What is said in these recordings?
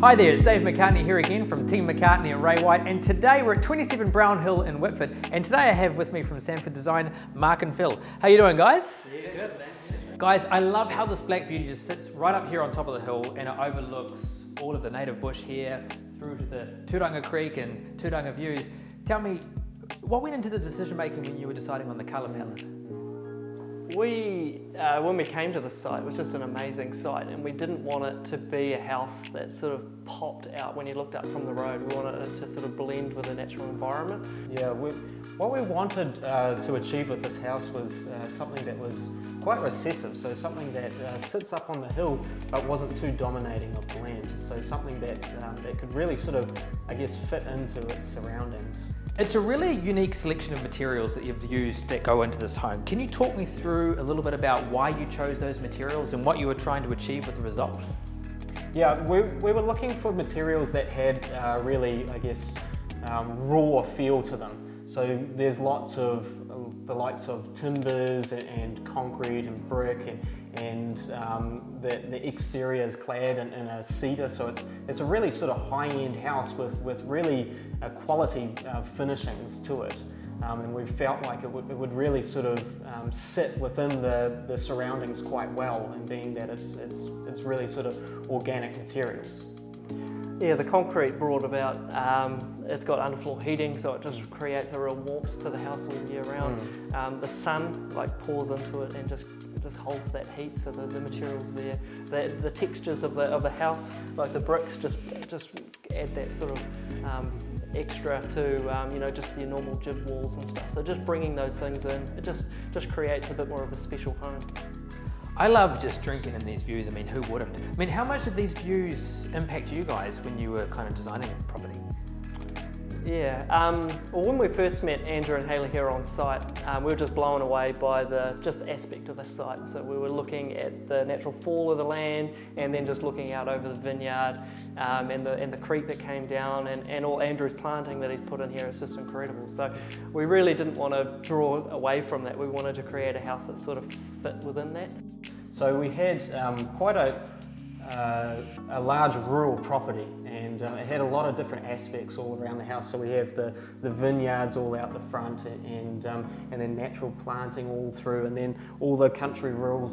Hi there, it's Dave McCartney here again from Team McCartney and Ray White, and today we're at 27 Brownhill in Whitford, and today I have with me from Sanford Design, Mark and Phil. How you doing, guys? Yeah, good, thanks. Guys, I love how this black beauty just sits right up here on top of the hill and it overlooks all of the native bush here through to the Turanga Creek and Turanga views. Tell me, what went into the decision making when you were deciding on the colour palette? When we came to the site, it was just an amazing site, and we didn't want it to be a house that sort of popped out when you looked up from the road. We wanted it to sort of blend with the natural environment. Yeah, what we wanted to achieve with this house was something that was quite recessive, so something that sits up on the hill but wasn't too dominating of the land. So something that could really sort of, I guess, fit into its surroundings. It's a really unique selection of materials that you've used that go into this home. Can you talk me through a little bit about why you chose those materials and what you were trying to achieve with the result? Yeah, we were looking for materials that had really, I guess, raw feel to them. So there's lots of the likes of timbers and concrete and brick and the exterior is clad in a cedar, so it's a really sort of high-end house with really quality finishings to it. And we felt like it would really sort of sit within the surroundings quite well, and being that it's really sort of organic materials. Yeah, the concrete brought about, it's got underfloor heating, so it just creates a real warmth to the house all year round. The sun pours into it and just holds that heat, so the materials there. The textures of the house, like the bricks, just add that sort of extra to just the normal jib walls and stuff. So just bringing those things in, it just creates a bit more of a special home. I love just drinking in these views. I mean, who wouldn't? I mean, how much did these views impact you guys when you were kind of designing the property? Yeah, well, when we first met Andrew and Hayley here on site, we were just blown away by just the aspect of the site. So we were looking at the natural fall of the land, and then just looking out over the vineyard and the creek that came down, and all Andrew's planting that he's put in here is just incredible. So we really didn't want to draw away from that. We wanted to create a house that sort of fit within that. So we had quite a large rural property, and it had a lot of different aspects all around the house. So we have the vineyards all out the front, and then natural planting all through, and then all the country rural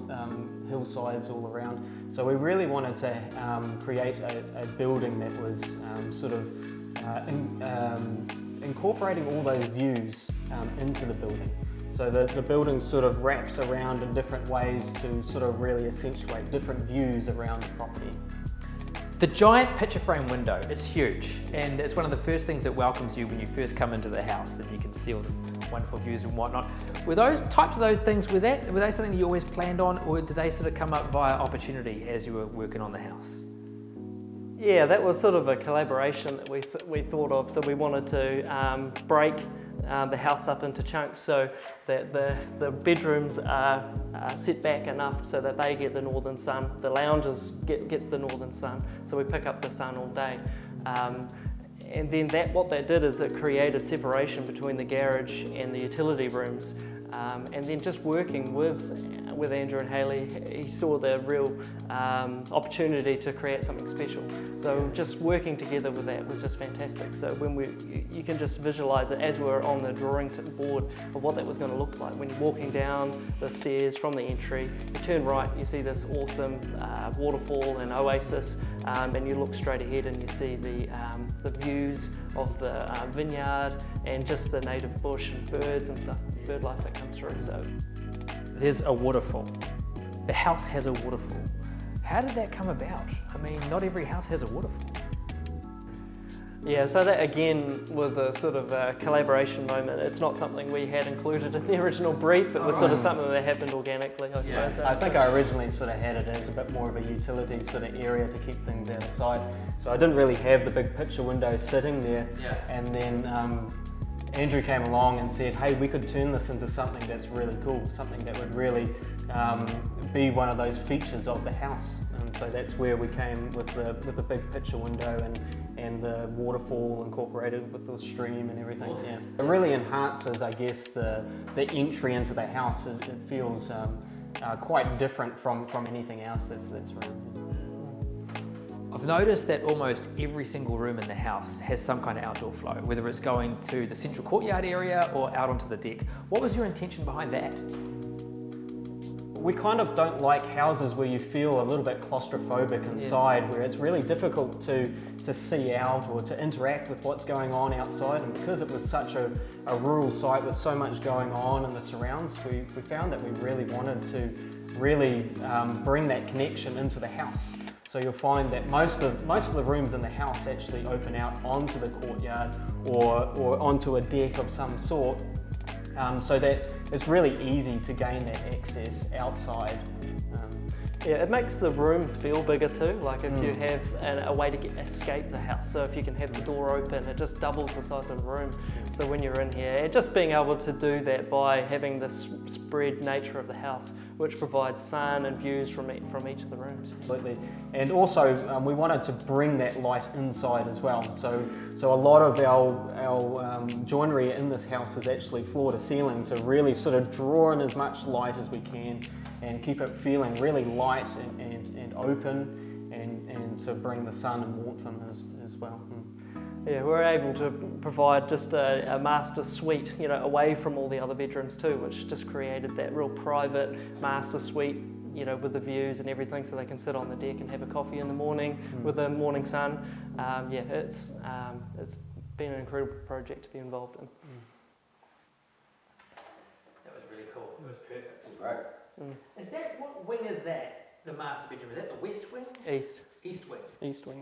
hillsides all around. So we really wanted to create a building that was sort of incorporating all those views into the building. So the building sort of wraps around in different ways to sort of really accentuate different views around the property. The giant picture frame window is huge, and it's one of the first things that welcomes you when you first come into the house, and you can see all the wonderful views and whatnot. Were those types of those things, were they something that you always planned on, or did they sort of come up via opportunity as you were working on the house? Yeah, that was sort of a collaboration that we thought of. So we wanted to break the house up into chunks so that the bedrooms are set back enough so that they get the northern sun. The lounges gets the northern sun, so we pick up the sun all day. And then what that did is it created separation between the garage and the utility rooms. And then just working with Andrew and Hayley, he saw the real opportunity to create something special. So just working together with that was just fantastic. So when you can just visualize it as we were on the drawing board of what that was going to look like. When you're walking down the stairs from the entry, you turn right, you see this awesome waterfall and oasis, and you look straight ahead and you see the views of the vineyard and just the native bush and birds and stuff, bird life that comes through. So there's a waterfall. The house has a waterfall. How did that come about? I mean, not every house has a waterfall. Yeah, so that again was a sort of a collaboration moment. It's not something we had included in the original brief. It was sort of something that happened organically, I suppose. I think I originally sort of had it as a bit more of a utility sort of area to keep things out of sight. So I didn't really have the big picture window sitting there. Yeah. And then Andrew came along and said, hey, we could turn this into something that's really cool, something that would really be one of those features of the house. And so that's where we came with the big picture window and the waterfall incorporated with the stream and everything. Yeah. It really enhances, I guess, the entry into the house. It feels quite different from anything else that's around here. I've noticed that almost every single room in the house has some kind of outdoor flow, whether it's going to the central courtyard area or out onto the deck. What was your intention behind that? We kind of don't like houses where you feel a little bit claustrophobic inside, where it's really difficult to see out or to interact with what's going on outside. And because it was such a rural site with so much going on in the surrounds, we found that we really wanted to bring that connection into the house. So you'll find that most of the rooms in the house actually open out onto the courtyard or onto a deck of some sort. So that it's really easy to gain that access outside. Yeah, it makes the rooms feel bigger too, like if you have a way to escape the house. So if you can have the door open, it just doubles the size of the room. So when you're in here, just being able to do that by having this spread nature of the house, which provides sun and views from each of the rooms. Absolutely. And also we wanted to bring that light inside as well. So a lot of our joinery in this house is actually floor to ceiling to really sort of draw in as much light as we can and keep it feeling really light and open and to bring the sun and warmth in as well. Yeah, we're able to provide just a master suite, you know, away from all the other bedrooms too, which just created that real private master suite, you know, with the views and everything, so they can sit on the deck and have a coffee in the morning with the morning sun. Yeah, it's been an incredible project to be involved in. That was really cool. It was perfect. Right. Is that, what wing is that? The master bedroom, is that the west wing? East. East wing. East wing.